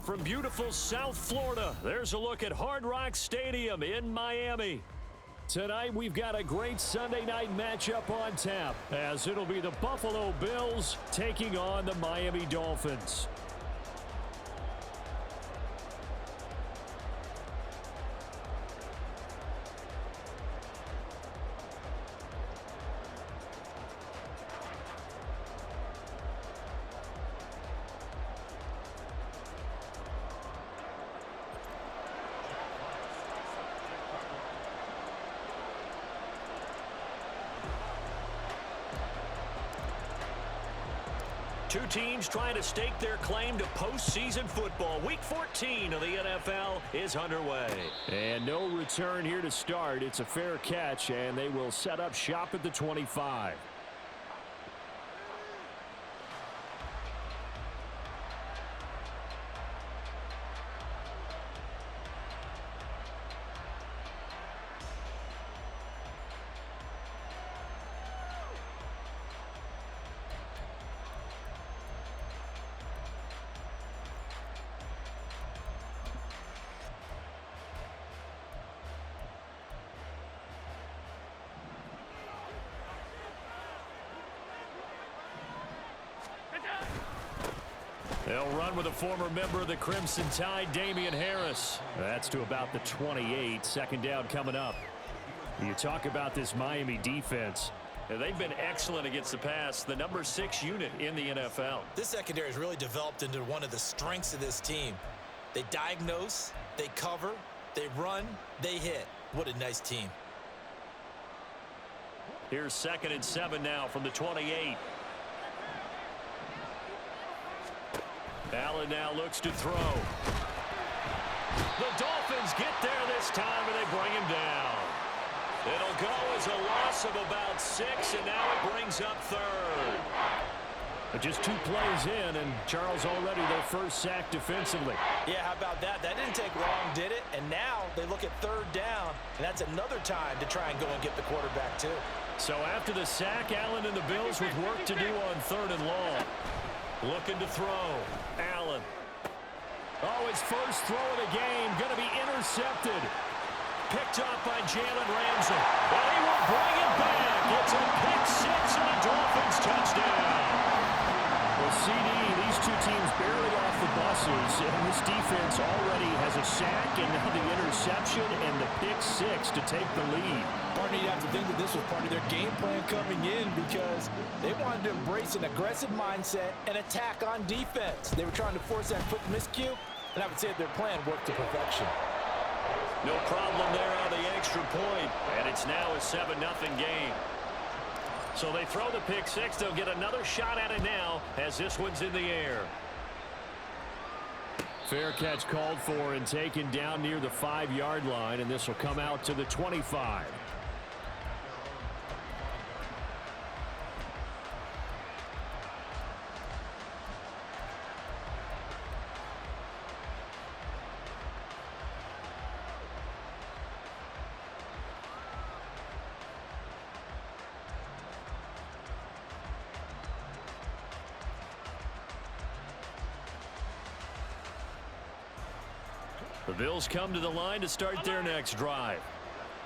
from beautiful South Florida, there's a look at Hard Rock Stadium in Miami. Tonight, we've got a great Sunday night matchup on tap, as it'll be the Buffalo Bills taking on the Miami Dolphins. Two teams trying to stake their claim to postseason football. Week 14 of the NFL is underway. And no return here to start. It's a fair catch, and they will set up shop at the 25. They'll run with a former member of the Crimson Tide, Damian Harris. That's to about the 28. Second down coming up. You talk about this Miami defense. They've been excellent against the pass, the number 6 unit in the NFL. This secondary has really developed into one of the strengths of this team. They diagnose, they cover, they run, they hit. What a nice team. Here's 2nd and 7 now from the 28. Allen now looks to throw. The Dolphins get there this time, and they bring him down. It'll go as a loss of about 6, and now it brings up 3rd. But just 2 plays in, and Charles already their first sack defensively. Yeah, how about that? That didn't take long, did it? And now they look at 3rd down, and that's another time to try and go and get the quarterback, too. So after the sack, Allen and the Bills with work to do on 3rd and long. Looking to throw. Allen. Oh, his first throw of the game. Going to be intercepted. Picked up by Jalen Ramsey. But he will bring it back. It's a pick 6 and a Dolphins touchdown. Well, CD, these two teams barely off the buses. And this defense already has a sack and now the interception and the pick 6 to take the lead. Partner, you'd have to think that this was part of their game plan coming in because they wanted to embrace an aggressive mindset and attack on defense. They were trying to force that quick miscue, and I would say that their plan worked to perfection. No problem there on the extra point, and it's now a 7-0 game. So they throw the pick 6. They'll get another shot at it now as this one's in the air. Fair catch called for and taken down near the 5-yard line, and this will come out to the 25. The Bills come to the line to start their next drive.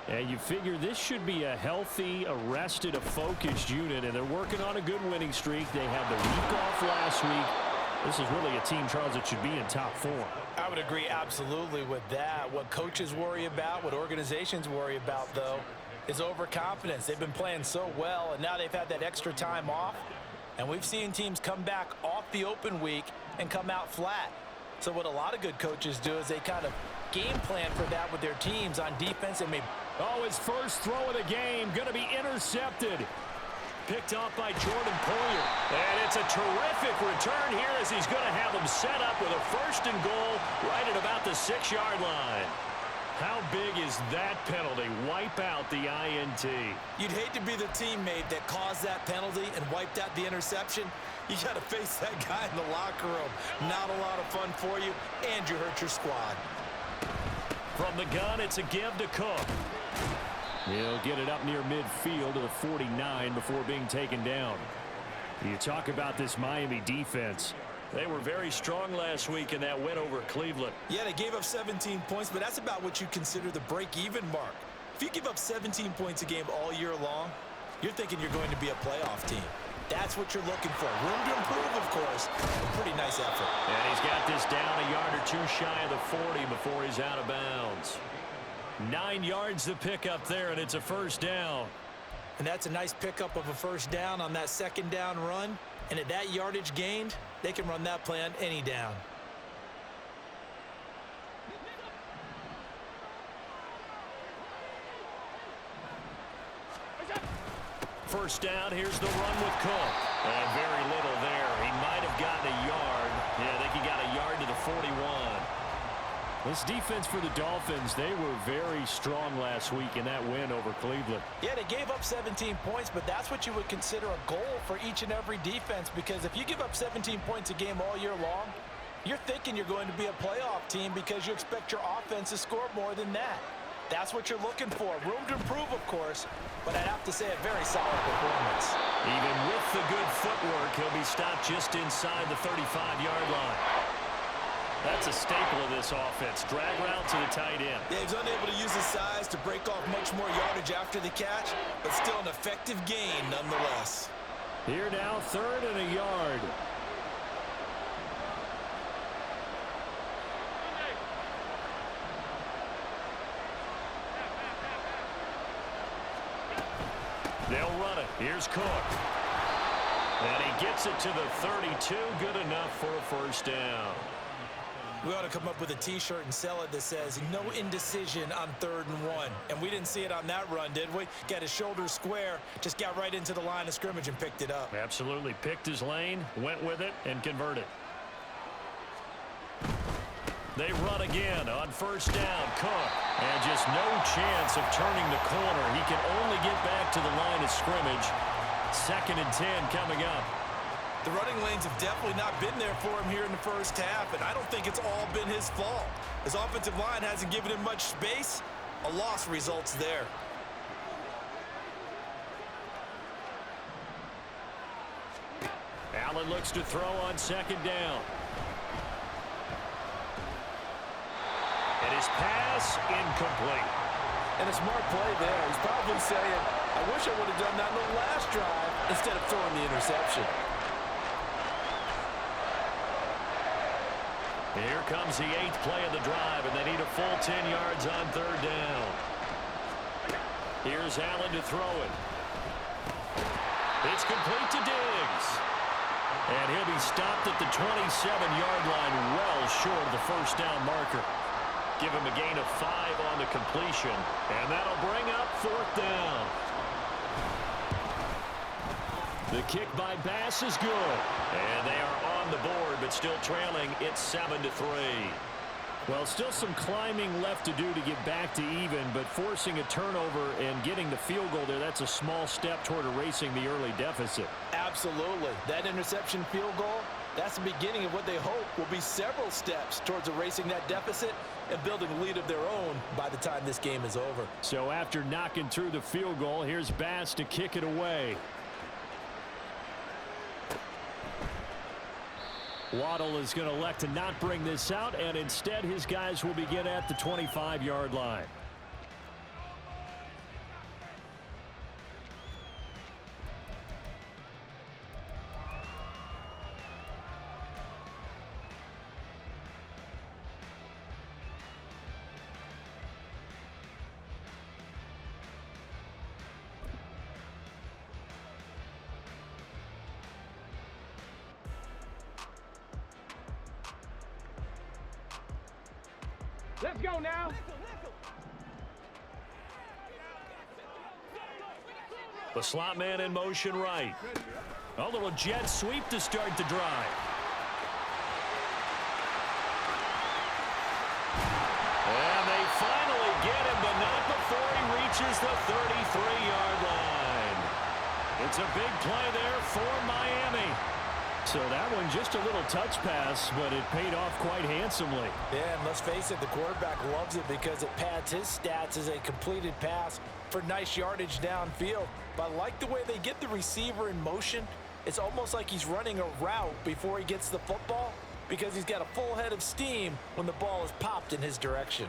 And you figure this should be a healthy, arrested, a focused unit, and they're working on a good winning streak. They had the week off last week. This is really a team, Charles, that should be in top form. I would agree absolutely with that. What coaches worry about, what organizations worry about, though, is overconfidence. They've been playing so well, and now they've had that extra time off. And we've seen teams come back off the open week and come out flat. So what a lot of good coaches do is they kind of game plan for that with their teams on defense. And maybe his first throw of the game going to be intercepted. Picked off by Jordan Poyer. And it's a terrific return here as he's going to have them set up with a 1st and goal right at about the 6-yard line. How big is that penalty? Wipe out the INT. You'd hate to be the teammate that caused that penalty and wiped out the interception. You got to face that guy in the locker room. Not a lot of fun for you, and you hurt your squad. From the gun, it's a give to Cook. He'll get it up near midfield to the 49 before being taken down. You talk about this Miami defense. They were very strong last week in that win over Cleveland. Yeah, they gave up 17 points, but that's about what you consider the break-even mark. If you give up 17 points a game all year long, you're thinking you're going to be a playoff team. That's what you're looking for. Room to improve, of course. A pretty nice effort. And he's got this down a yard or two shy of the 40 before he's out of bounds. 9 yards to pick up there, and it's a first down. And that's a nice pickup of a first down on that second down run. And at that yardage gained, they can run that play on any down. First down, here's the run with Cook. And very little there. He might have gotten a yard. Yeah, I think he got a yard to the 41. This defense for the Dolphins, they were very strong last week in that win over Cleveland. Yeah, they gave up 17 points, but that's what you would consider a goal for each and every defense, because if you give up 17 points a game all year long, you're thinking you're going to be a playoff team because you expect your offense to score more than that. That's what you're looking for. Room to improve, of course, but I'd have to say a very solid performance. Even with the good footwork, he'll be stopped just inside the 35-yard line. That's a staple of this offense. Drag route to the tight end. Yeah, he's unable to use his size to break off much more yardage after the catch, but still an effective gain nonetheless. Here now, 3rd and a yard. They'll run it. Here's Cook. And he gets it to the 32. Good enough for a first down. We ought to come up with a T-shirt and sell it that says, no indecision on 3rd and 1. And we didn't see it on that run, did we? Got his shoulders square, just got right into the line of scrimmage and picked it up. Absolutely. Picked his lane, went with it, and converted. They run again on first down. Cook. And just no chance of turning the corner. He can only get back to the line of scrimmage. 2nd and 10 coming up. The running lanes have definitely not been there for him here in the first half, and I don't think it's all been his fault. His offensive line hasn't given him much space. A loss results there. Allen looks to throw on 2nd down. And his pass incomplete. And a smart play there. He's probably saying, I wish I would have done that in the last drive instead of throwing the interception. Here comes the 8th play of the drive, and they need a full 10 yards on 3rd down. Here's Allen to throw it. It's complete to Diggs. And he'll be stopped at the 27-yard line, well short of the first down marker. Give him a gain of 5 on the completion, and that'll bring up 4th down. The kick by Bass is good, and they are on the board, but still trailing. It's 7-3. Well, still some climbing left to do to get back to even, but forcing a turnover and getting the field goal there, that's a small step toward erasing the early deficit. Absolutely. That interception field goal, that's the beginning of what they hope will be several steps towards erasing that deficit and building a lead of their own by the time this game is over. So after knocking through the field goal, here's Bass to kick it away. Waddle is going to elect to not bring this out, and instead his guys will begin at the 25-yard line. Let's go now. The slot man in motion right. A little jet sweep to start the drive. And they finally get him, but not before he reaches the 33-yard line. It's a big play there for Miami. So that one just a little touch pass, but it paid off quite handsomely. Yeah, and let's face it, the quarterback loves it because it pads his stats as a completed pass for nice yardage downfield. But I like the way they get the receiver in motion It's almost like he's running a route before he gets the football because he's got a full head of steam when the ball is popped in his direction.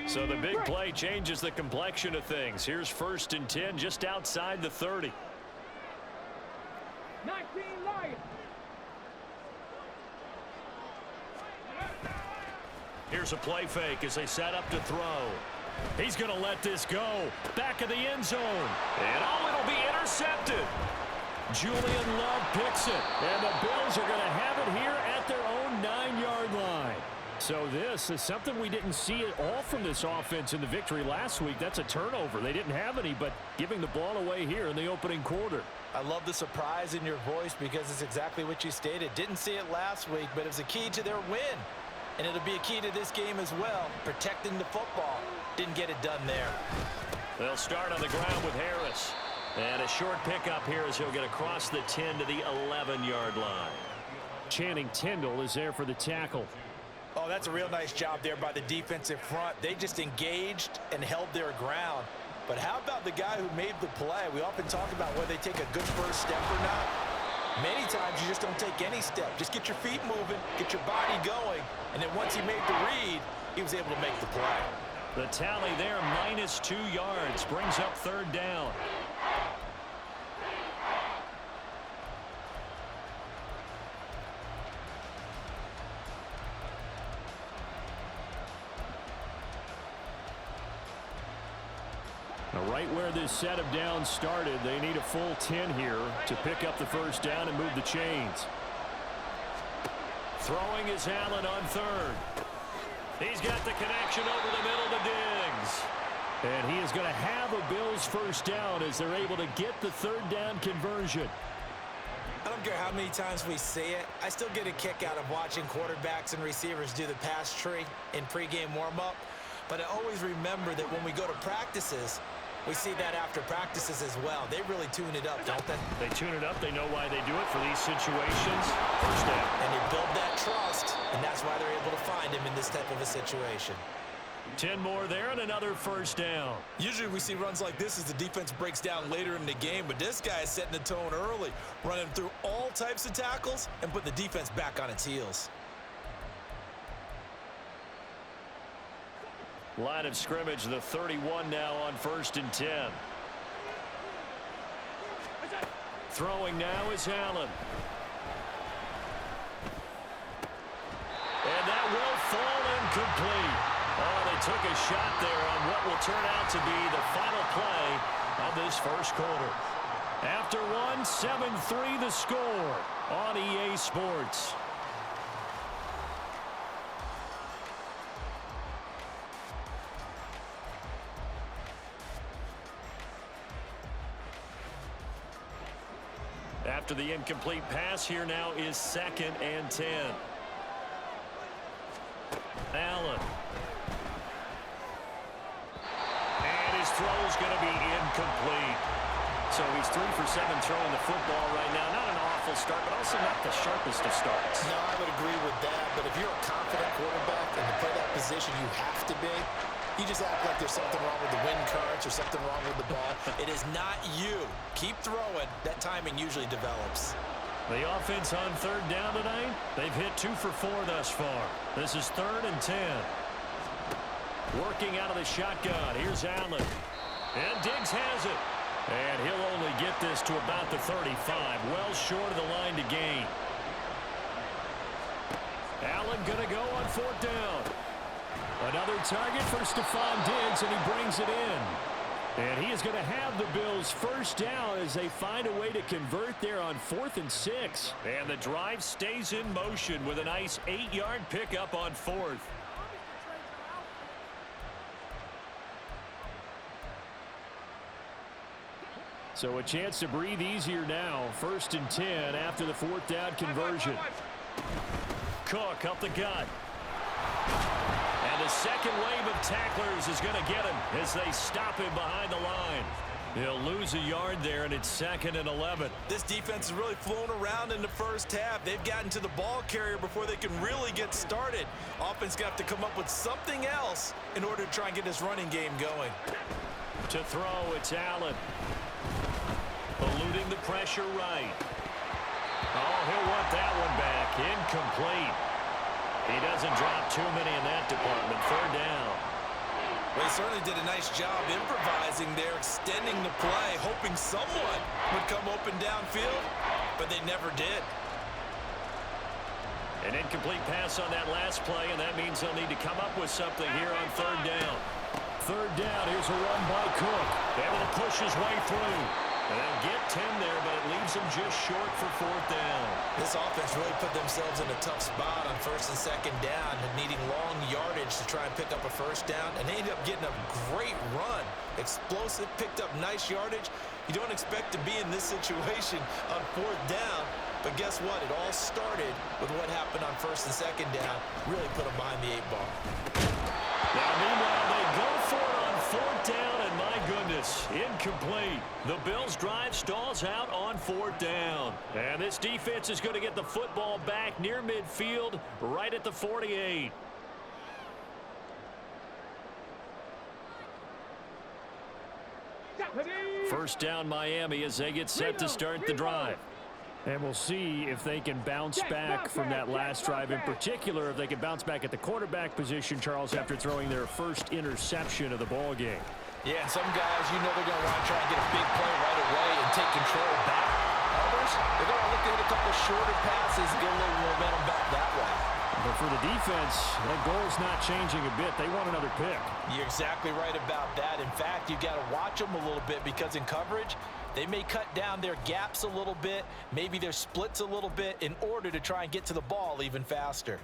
So the big play changes the complexion of things. Here's 1st and 10 just outside the 30. 19 Lions. Here's a play fake as they set up to throw. He's going to let this go. Back of the end zone. And it'll be intercepted. Julian Love picks it. And the Bills are going to have it here at their own 9-yard line. So this is something we didn't see at all from this offense in the victory last week. That's a turnover. They didn't have any, but giving the ball away here in the opening quarter. I love the surprise in your voice because it's exactly what you stated. Didn't see it last week, but it was a key to their win. And it'll be a key to this game as well, protecting the football. Didn't get it done there. They'll start on the ground with Harris. And a short pickup here as he'll get across the 10 to the 11-yard line. Channing Tindall is there for the tackle. Oh, that's a real nice job there by the defensive front. They just engaged and held their ground. But how about the guy who made the play? We often talk about whether they take a good first step or not. Many times you just don't take any step. Just get your feet moving, get your body going, and then once he made the read, he was able to make the play. The tally there, -2 yards, brings up 3rd down. Now, right where this set of downs started, they need a full 10 here to pick up the 1st down and move the chains. Throwing is Allen on 3rd. He's got the connection over the middle to Diggs. And he is going to have a Bills 1st down as they're able to get the 3rd down conversion. I don't care how many times we see it. I still get a kick out of watching quarterbacks and receivers do the pass tree in pregame warm-up. But I always remember that when we go to practices, we see that after practices as well. They really tune it up, don't they? They tune it up. They know why they do it for these situations. 1st down. And they build that trust, and that's why they're able to find him in this type of a situation. 10 more there and another 1st down. Usually we see runs like this as the defense breaks down later in the game, but this guy is setting the tone early, running through all types of tackles and put the defense back on its heels. Line of scrimmage, the 31 now on 1st and 10. Throwing now is Allen. And that will fall incomplete. Oh, they took a shot there on what will turn out to be the final play of this 1st quarter. After one, 7-3 the score on EA Sports. After the incomplete pass, here now is 2nd and 10. Allen. And his throw's going to be incomplete. So he's 3 for 7 throwing the football right now. Not an awful start, but also not the sharpest of starts. No, I would agree with that. But if you're a confident quarterback and to play that position, you have to be. You just act like there's something wrong with the wind currents or something wrong with the ball. It is not you. Keep throwing. That timing usually develops. The offense on 3rd down tonight, they've hit 2 for 4 thus far. This is 3rd and 10. Working out of the shotgun. Here's Allen. And Diggs has it. And he'll only get this to about the 35. Well short of the line to gain. Allen going to go on 4th down. Another target for Stephon Diggs, and he brings it in. And he is going to have the Bills 1st down as they find a way to convert there on 4th and 6. And the drive stays in motion with a nice 8-yard pickup on 4th. So a chance to breathe easier now. 1st and 10 after the 4th down conversion. Cook up the gut. And the second wave of tacklers is going to get him as they stop him behind the line. He'll lose a yard there, and it's 2nd and 11. This defense has really flown around in the first half. They've gotten to the ball carrier before they can really get started. Offense going to have to come up with something else in order to try and get this running game going. To throw, it's Allen. Eluding the pressure right. Oh, he'll want that one back. Incomplete. He doesn't drop too many in that department. 3rd down. Well, he certainly did a nice job improvising there, extending the play, hoping someone would come open downfield, but they never did. An incomplete pass on that last play, and that means they'll need to come up with something here on 3rd down. 3rd down, here's a run by Cook. Able to push his way through. And they'll get 10 there, but it leaves them just short for 4th down. This offense really put themselves in a tough spot on 1st and 2nd down, needing long yardage to try and pick up a 1st down, and they ended up getting a great run. Explosive, picked up nice yardage. You don't expect to be in this situation on 4th down, but guess what? It all started with what happened on 1st and 2nd down. Really put them behind the 8-ball. Now, meanwhile, they go for it on 4th down, and my goodness, incomplete. The Bills' drive stalls out on 4th down. And this defense is going to get the football back near midfield, right at the 48. First down, Miami, as they get set to start the drive. And we'll see if they can bounce back from that last drive. In particular, if they can bounce back at the quarterback position, Charles, after throwing their first interception of the ball game. Yeah, and some guys, you know they're going to want to try and get a big play right away and take control back. Others, they're going to look at a couple shorter passes and get a little momentum back that way. But for the defense, that goal's not changing a bit. They want another pick. You're exactly right about that. In fact, you've got to watch them a little bit because in coverage, they may cut down their gaps a little bit, maybe their splits a little bit in order to try and get to the ball even faster.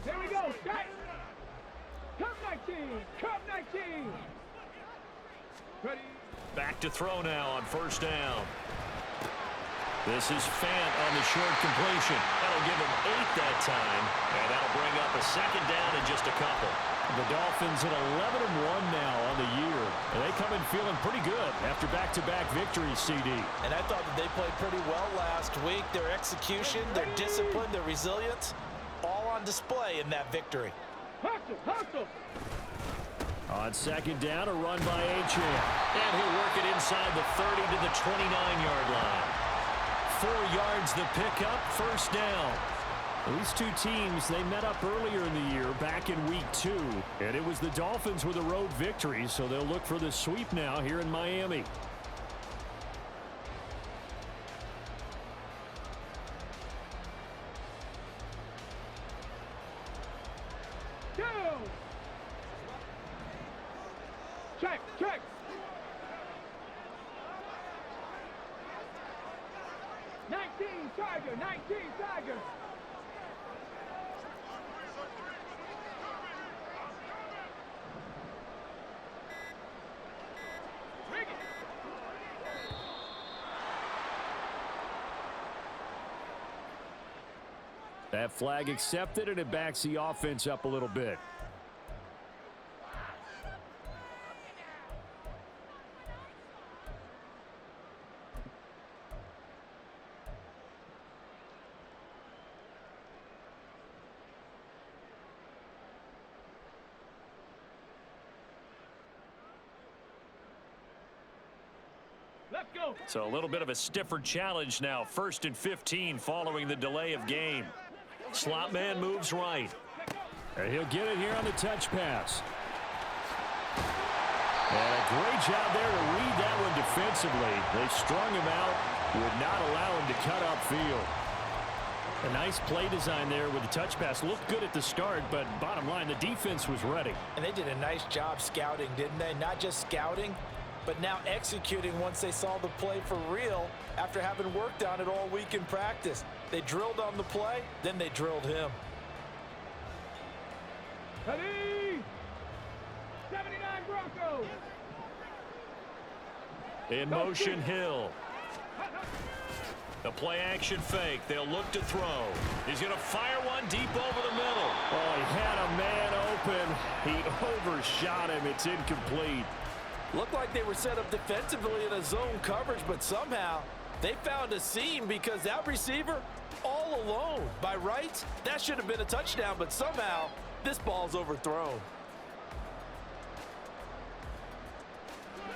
Here we go. Cup 19. Cup 19. Ready. Back to throw now on 1st down. This is Fant on the short completion. That'll give him 8 that time, and that'll bring up a 2nd down in just a couple. The Dolphins at 11-1 now on the year, and they come in feeling pretty good after back-to-back victories, CD. And I thought that they played pretty well last week. Their execution, their discipline, their resilience, all on display in that victory. Hustle, hustle. On 2nd down, a run by Achane. And he'll work it inside the 30 to the 29-yard line. 4 yards the pickup, 1st down. These two teams, they met up earlier in the year, back in week 2. And it was the Dolphins with a road victory, so they'll look for the sweep now here in Miami. Go. Check, check. Tiger, 19 Tiger. Bring it. That flag accepted, and it backs the offense up a little bit. Let's go. So a little bit of a stiffer challenge now. 1st and 15 following the delay of game. Slot man moves right. And he'll get it here on the touch pass. And a great job there to read that one defensively. They strung him out, would not allow him to cut upfield. A nice play design there with the touch pass. Looked good at the start, but bottom line, the defense was ready. And they did a nice job scouting, didn't they? Not just scouting, but now executing once they saw the play for real after having worked on it all week in practice. They drilled on the play, then they drilled him. Ready? 79 Broncos. In motion, Hill. The play action fake. They'll look to throw. He's going to fire one deep over the middle. Oh, he had a man open. He overshot him. It's incomplete. Looked like they were set up defensively in a zone coverage, but somehow they found a seam because that receiver all alone. By rights, that should have been a touchdown, but somehow this ball's overthrown.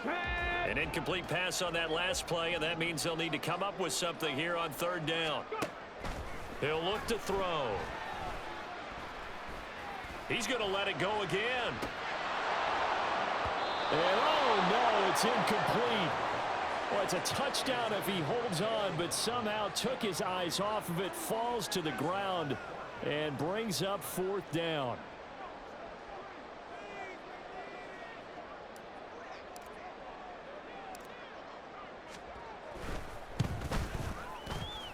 An incomplete pass on that last play, and that means they'll need to come up with something here on third down. He'll look to throw. He's going to let it go again. And oh no, it's incomplete. Well, it's a touchdown if he holds on, but somehow took his eyes off of it, falls to the ground, and brings up fourth down.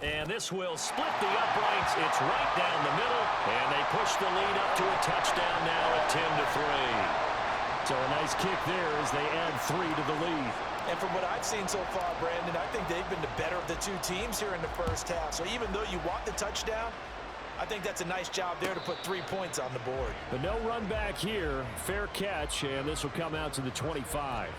And this will split the uprights. It's right down the middle, and they push the lead up to a touchdown now at 10-3. So a nice kick there as they add 3 to the lead. And from what I've seen so far, Brandon, I think they've been the better of the two teams here in the first half. So even though you want the touchdown, I think that's a nice job there to put 3 points on the board. But no run back here. Fair catch, and this will come out to the 25.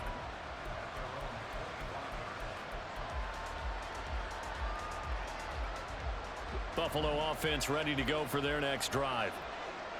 Buffalo offense ready to go for their next drive.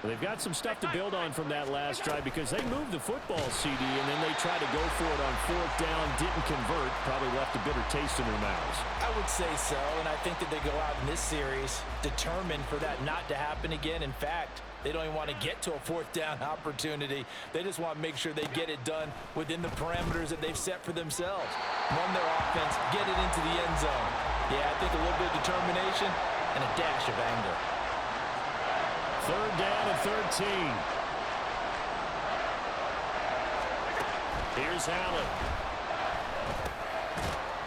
They've got some stuff to build on from that last drive because they moved the football, CD, and then they tried to go for it on fourth down, didn't convert, probably left a bitter taste in their mouths. I would say so, and I think that they go out in this series determined for that not to happen again. In fact, they don't even want to get to a fourth down opportunity. They just want to make sure they get it done within the parameters that they've set for themselves. Run their offense, get it into the end zone. Yeah, I think a little bit of determination and a dash of anger. Third down and 13. Here's Allen.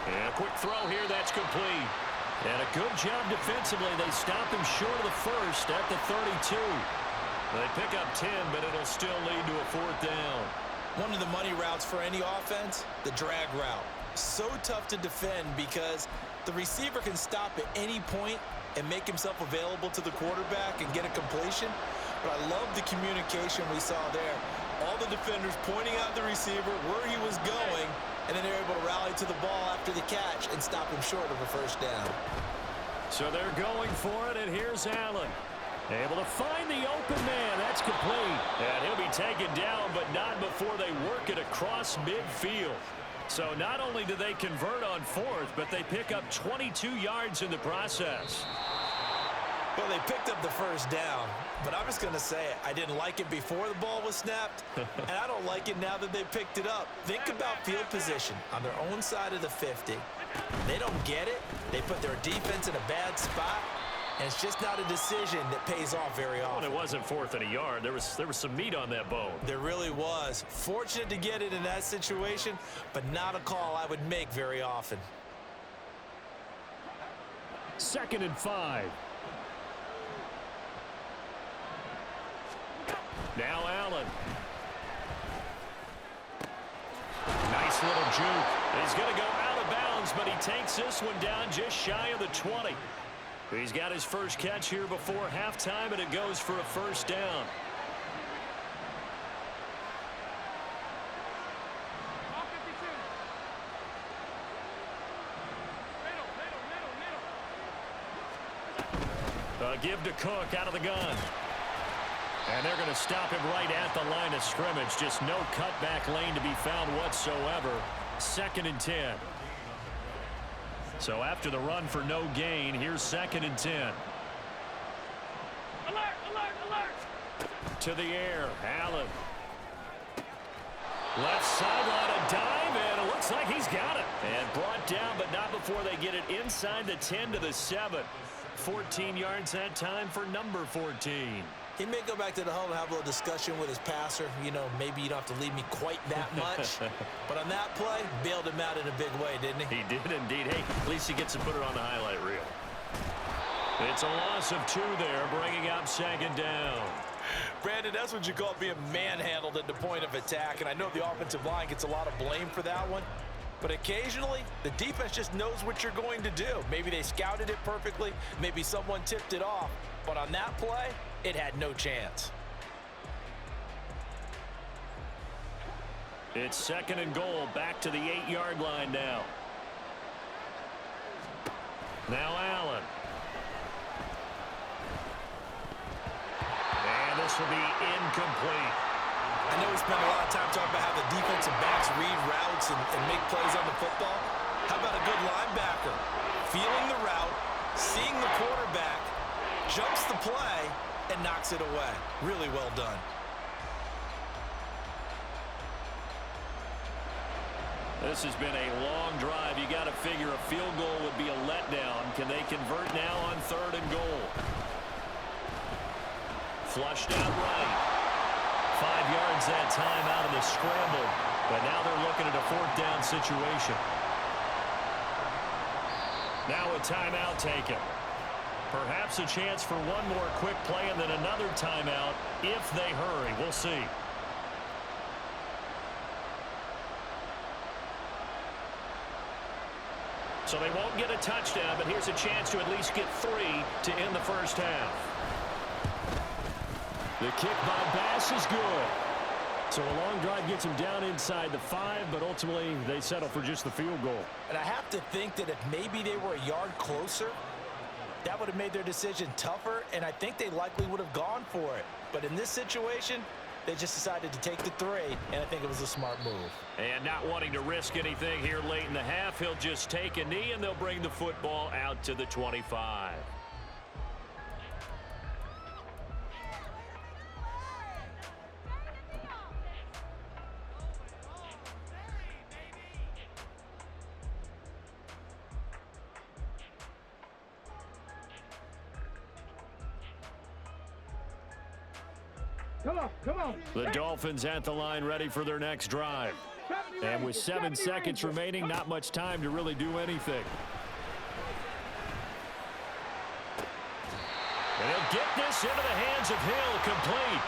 And a quick throw here, that's complete. And a good job defensively. They stop him short of the first at the 32. They pick up 10, but it'll still lead to a fourth down. One of the money routes for any offense, the drag route. So tough to defend because the receiver can stop at any point and make himself available to the quarterback and get a completion. But I love the communication we saw there. All the defenders pointing out the receiver where he was going, and then they're able to rally to the ball after the catch and stop him short of a first down. So they're going for it, and here's Allen. Able to find the open man. That's complete. And he'll be taken down, but not before they work it across midfield. So not only do they convert on fourth, but they pick up 22 yards in the process. Well, they picked up the first down, but I'm just going to say it. I didn't like it before the ball was snapped, and I don't like it now that they picked it up. Think about field position on their own side of the 50. They don't get it. They put their defense in a bad spot, and it's just not a decision that pays off very often. Well, it wasn't fourth and a yard. There was some meat on that bone. There really was. Fortunate to get it in that situation, but not a call I would make very often. 2nd and 5. Now Allen. Nice little juke. He's going to go out of bounds, but he takes this one down just shy of the 20. He's got his first catch here before halftime, and it goes for a first down. Give to Cook out of the gun. And they're going to stop him right at the line of scrimmage. Just no cutback lane to be found whatsoever. 2nd and 10. So after the run for no gain, here's 2nd and 10. Alert, alert, alert. To the air, Allen. Left sideline, a dive, and it looks like he's got it. And brought down, but not before they get it inside the 10 to the 7. 14 yards that time for number 14. He may go back to the huddle and have a little discussion with his passer. You know, maybe you don't have to leave me quite that much. But on that play, bailed him out in a big way, didn't he? He did indeed. Hey, at least he gets to put it on the highlight reel. It's a loss of 2 there, bringing up 2nd down. Brandon, that's what you call being manhandled at the point of attack. And I know the offensive line gets a lot of blame for that one. But occasionally, the defense just knows what you're going to do. Maybe they scouted it perfectly. Maybe someone tipped it off. But on that play, it had no chance. It's 2nd and goal, back to the 8-yard line now. Now Allen. And this will be incomplete. I know we spent a lot of time talking about how the defensive backs read routes and make plays on the football. How about a good linebacker? Feeling the route, seeing the quarterback, jumps the play, and knocks it away. Really well done. This has been a long drive. You got to figure a field goal would be a letdown. Can they convert now on 3rd and goal? Flushed out right. 5 yards that time out of the scramble. But now they're looking at a 4th down situation. Now a timeout taken. Perhaps a chance for one more quick play and then another timeout if they hurry. We'll see. So they won't get a touchdown, but here's a chance to at least get 3 to end the first half. The kick by Bass is good. So a long drive gets him down inside the 5, but ultimately they settle for just the field goal. And I have to think that if maybe they were a yard closer, that would have made their decision tougher, and I think they likely would have gone for it. But in this situation, they just decided to take the 3, and I think it was a smart move. And not wanting to risk anything here late in the half, he'll just take a knee, and they'll bring the football out to the 25. Come on. The Dolphins at the line ready for their next drive. And with 7 seconds remaining, not much time to really do anything. And he'll get this into the hands of Hill, complete.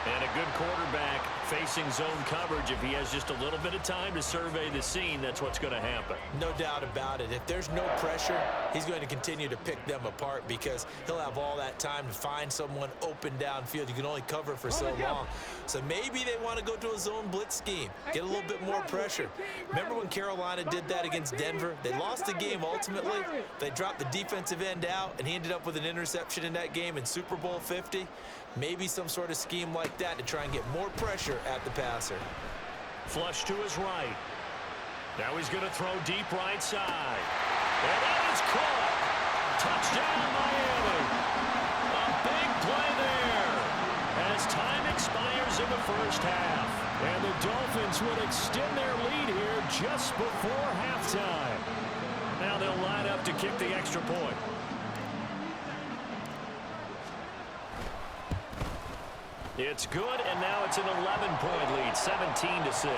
And a good quarterback facing zone coverage. If he has just a little bit of time to survey the scene, that's what's going to happen. No doubt about it. If there's no pressure, he's going to continue to pick them apart because he'll have all that time to find someone open downfield. You can only cover for so long. So maybe they want to go to a zone blitz scheme, get a little bit more pressure. Remember when Carolina did that against Denver? They lost the game ultimately. They dropped the defensive end out, and he ended up with an interception in that game in Super Bowl 50. Maybe some sort of scheme like that to try and get more pressure at the passer. Flush to his right. Now he's going to throw deep right side. And that is caught. Touchdown, Miami. A big play there as time expires in the first half. And the Dolphins would extend their lead here just before halftime. Now they'll line up to kick the extra point. It's good, and now it's an 11-point lead, 17-6.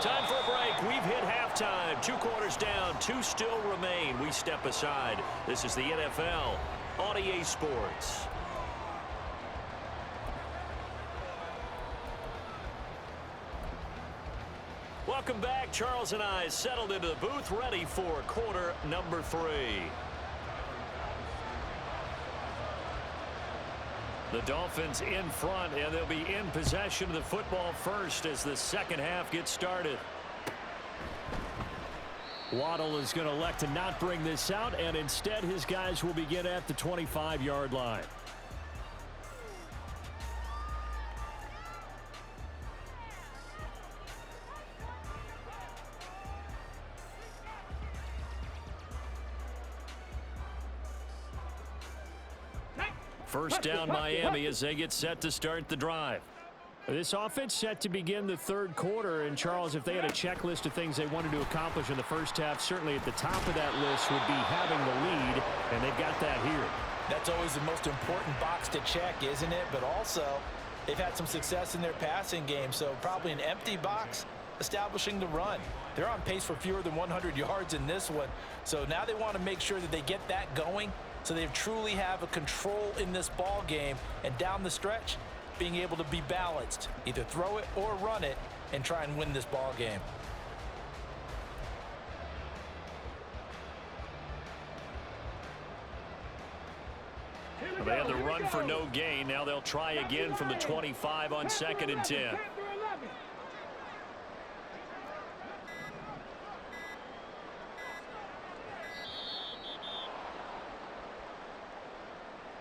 Time for a break. We've hit halftime. 2 quarters down, 2 still remain. We step aside. This is the NFL on EA Sports. Welcome back. Charles and I settled into the booth, ready for quarter number 3. The Dolphins in front, and they'll be in possession of the football first as the second half gets started. Waddle is going to elect to not bring this out, and instead his guys will begin at the 25-yard line. First down Miami as they get set to start the drive. This offense set to begin the 3rd quarter, and Charles, if they had a checklist of things they wanted to accomplish in the first half, certainly at the top of that list would be having the lead, and they've got that here. That's always the most important box to check, isn't it? But also, they've had some success in their passing game, so probably an empty box establishing the run. They're on pace for fewer than 100 yards in this one, so now they want to make sure that they get that going so they truly have a control in this ball game, and down the stretch, being able to be balanced, either throw it or run it, and try and win this ball game. Well, they had the run for no gain. Now they'll try again from the 25 on 2nd and 10.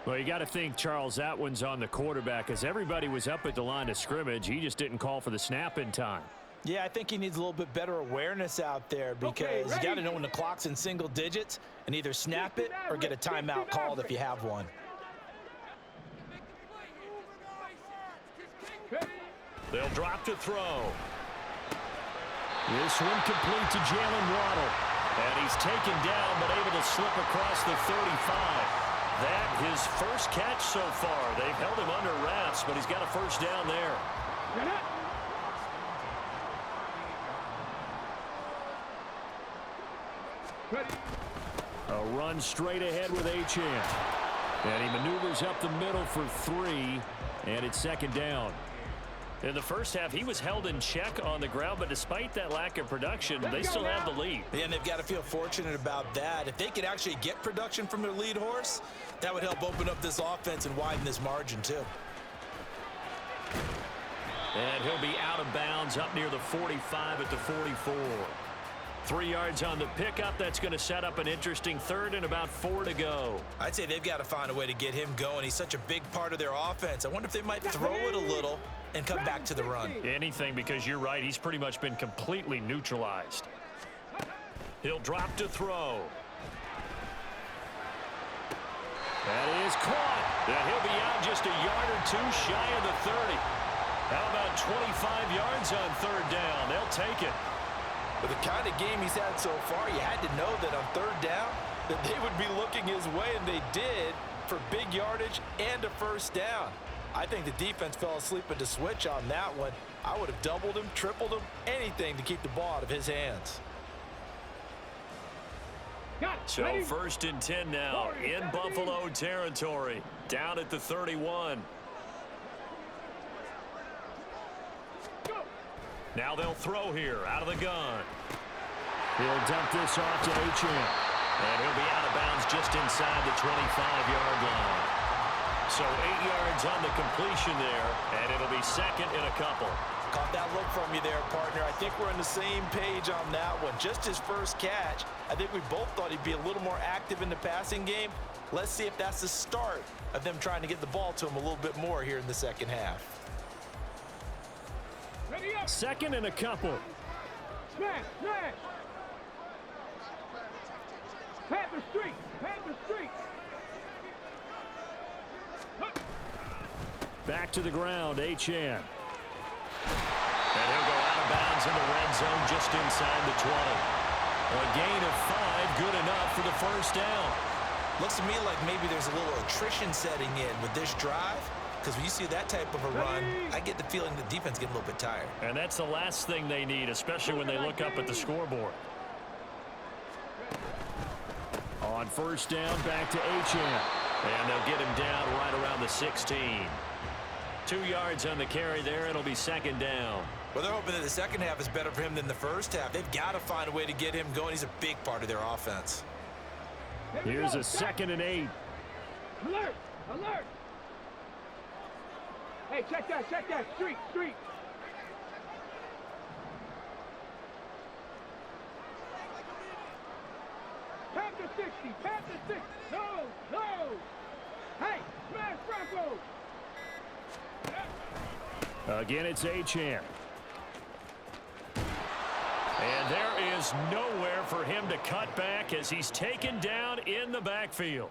Well, you got to think, Charles, that one's on the quarterback, as everybody was up at the line of scrimmage. He just didn't call for the snap in time. Yeah, I think he needs a little bit better awareness out there, because you got to know when the clock's in single digits and either snap it or get a timeout called if you have one. They'll drop to throw. This one complete to Jalen Waddle. And he's taken down, but able to slip across the 35. That his first catch so far. They've held him under wraps, but he's got a first down there. A run straight ahead with Achane. And he maneuvers up the middle for 3, and it's 2nd down. In the first half, he was held in check on the ground, but despite that lack of production, they still have the lead. Yeah, and they've got to feel fortunate about that. If they could actually get production from their lead horse, that would help open up this offense and widen this margin too. And he'll be out of bounds up near the 45 at the 44. 3 yards on the pickup. That's going to set up an interesting 3rd and about 4 to go. I'd say they've got to find a way to get him going. He's such a big part of their offense. I wonder if they might throw it a little and come back to the run. Anything, because you're right. He's pretty much been completely neutralized. He'll drop to throw. That is caught. And he'll be out just a yard or 2 shy of the 30. How about 25 yards on 3rd down? They'll take it. With the kind of game he's had so far, you had to know that on 3rd down that they would be looking his way, and they did, for big yardage and a first down. I think the defense fell asleep at the switch on that one. I would have doubled him, tripled him, anything to keep the ball out of his hands. So 1st and 10 now in Buffalo territory, down at the 31. Now they'll throw here out of the gun. He'll dump this off to Achane. And he'll be out of bounds just inside the 25-yard line. So 8 yards on the completion there, and it'll be 2nd and a couple. Caught that look from you there, partner. I think we're on the same page on that one. Just his first catch, I think we both thought he'd be a little more active in the passing game. Let's see if that's the start of them trying to get the ball to him a little bit more here in the second half. 2nd and a couple. Smash, smash. Panther Street, Panther Street. Back to the ground, Achane. And he'll go out of bounds in the red zone just inside the 20. A gain of 5, good enough for the first down. Looks to me like maybe there's a little attrition setting in with this drive, because when you see that type of a run, I get the feeling the defense getting a little bit tired. And that's the last thing they need, especially when they look up at the scoreboard. On first down, back to Achane. And they'll get him down right around the 16. 2 yards on the carry there. It'll be 2nd down. Well, they're hoping that the second half is better for him than the first half. They've got to find a way to get him going. He's a big part of their offense. Here's a 2nd and 8. Alert, alert. Hey, check that, street, street. Panther 60, Panther 60. No, no. Hey, smash Bronco. Again, it's Achane. And there is nowhere for him to cut back as he's taken down in the backfield.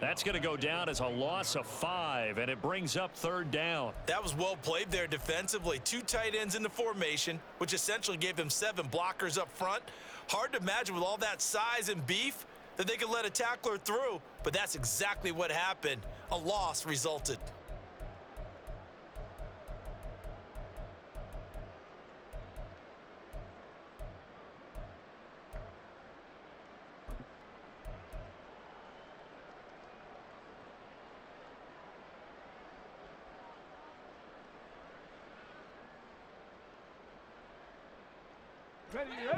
That's going to go down as a loss of 5, and it brings up 3rd down. That was well played there defensively. 2 tight ends in the formation, which essentially gave him 7 blockers up front. Hard to imagine with all that size and beef that they could let a tackler through, but that's exactly what happened. A loss resulted.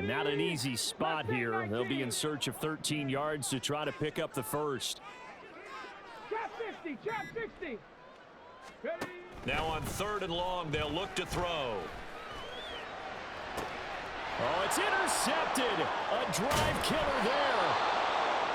Not an easy spot here. They'll be in search of 13 yards to try to pick up the first. Drop 50. 60, chop 60. Ready? Now on 3rd and long, they'll look to throw. Oh, it's intercepted. A drive killer there.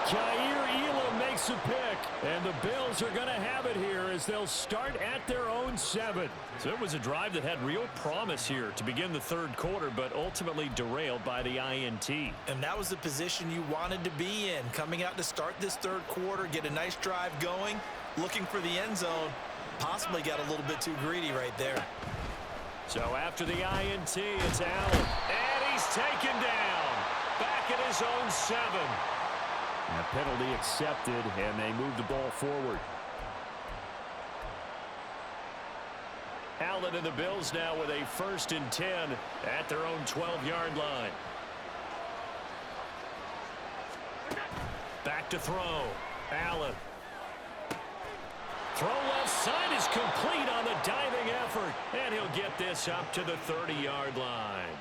Jair Elam makes a pick, and the Bills are going to have it here as they'll start at their own 7. So it was a drive that had real promise here to begin the 3rd quarter, but ultimately derailed by the INT. And that was the position you wanted to be in, coming out to start this 3rd quarter, get a nice drive going, looking for the end zone. Possibly got a little bit too greedy right there. So after the INT, it's Allen, and he's taken down back at his own 7. And a penalty accepted, and they move the ball forward. Allen and the Bills now with a 1st and 10 at their own 12-yard line. Back to throw. Allen. Throw left side is complete on the diving effort, and he'll get this up to the 30-yard line.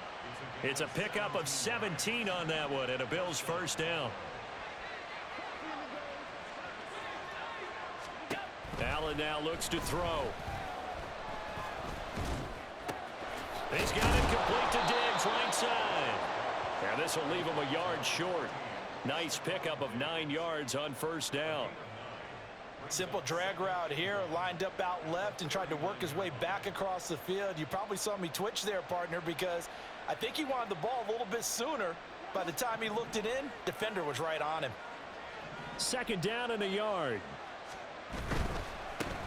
It's a pickup of 17 on that one, and a Bills 1st down. Allen now looks to throw. He's got it complete to Diggs, right side. And this will leave him a yard short. Nice pickup of 9 yards on 1st down. Simple drag route here, lined up out left and tried to work his way back across the field. You probably saw me twitch there, partner, because I think he wanted the ball a little bit sooner. By the time he looked it in, defender was right on him. 2nd down and a yard.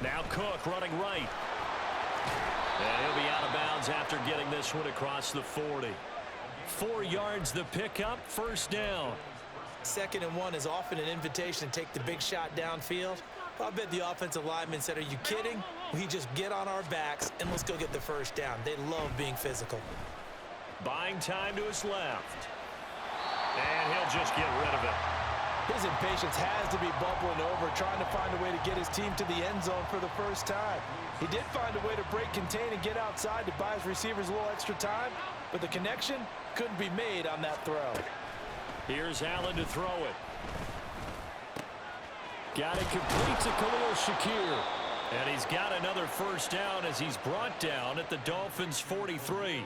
Now Cook running right. And he'll be out of bounds after getting this one across the 40. 4 yards the pickup, 1st down. 2nd and 1 is often an invitation to take the big shot downfield. I bet the offensive lineman said, are you kidding? We just get on our backs and let's go get the 1st down. They love being physical. Buying time to his left. And he'll just get rid of it. His impatience has to be bubbling over, trying to find a way to get his team to the end zone for the 1st time. He did find a way to break, contain, and get outside to buy his receivers a little extra time, but the connection couldn't be made on that throw. Here's Allen to throw it. Got it complete to Khalil Shakir. And he's got another 1st down as he's brought down at the Dolphins' 43.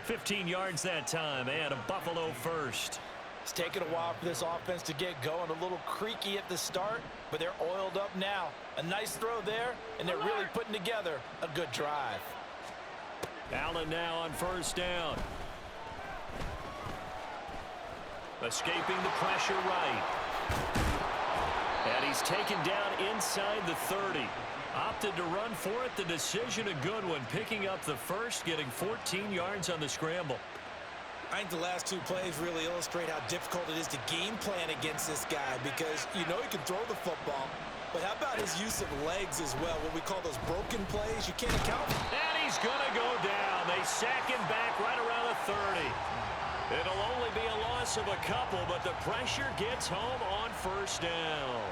15 yards that time, and a Buffalo 1st. It's taken a while for this offense to get going. A little creaky at the start, but they're oiled up now. A nice throw there, and they're really putting together a good drive. Allen now on 1st down. Escaping the pressure right. And he's taken down inside the 30. Opted to run for it. The decision a good one. Picking up the 1st, getting 14 yards on the scramble. I think the last 2 plays really illustrate how difficult it is to game plan against this guy, because you know he can throw the football, but how about his use of legs as well, what we call those broken plays? You can't account for. And he's going to go down. They sack him back right around the 30. It'll only be a loss of a couple, but the pressure gets home on 1st down.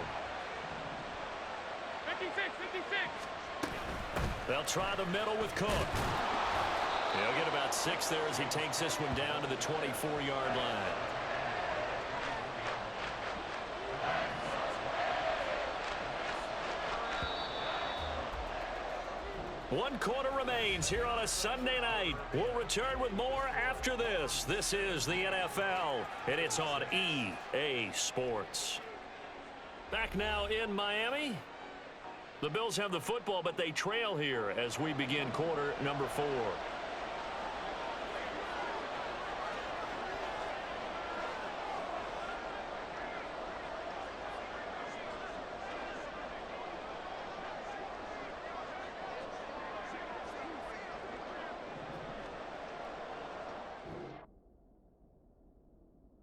56, 56. They'll try the middle with Cook. He'll get about 6 there as he takes this one down to the 24-yard line. One quarter remains here on a Sunday night. We'll return with more after this. This is the NFL, and it's on EA Sports. Back now in Miami. The Bills have the football, but they trail here as we begin quarter number 4.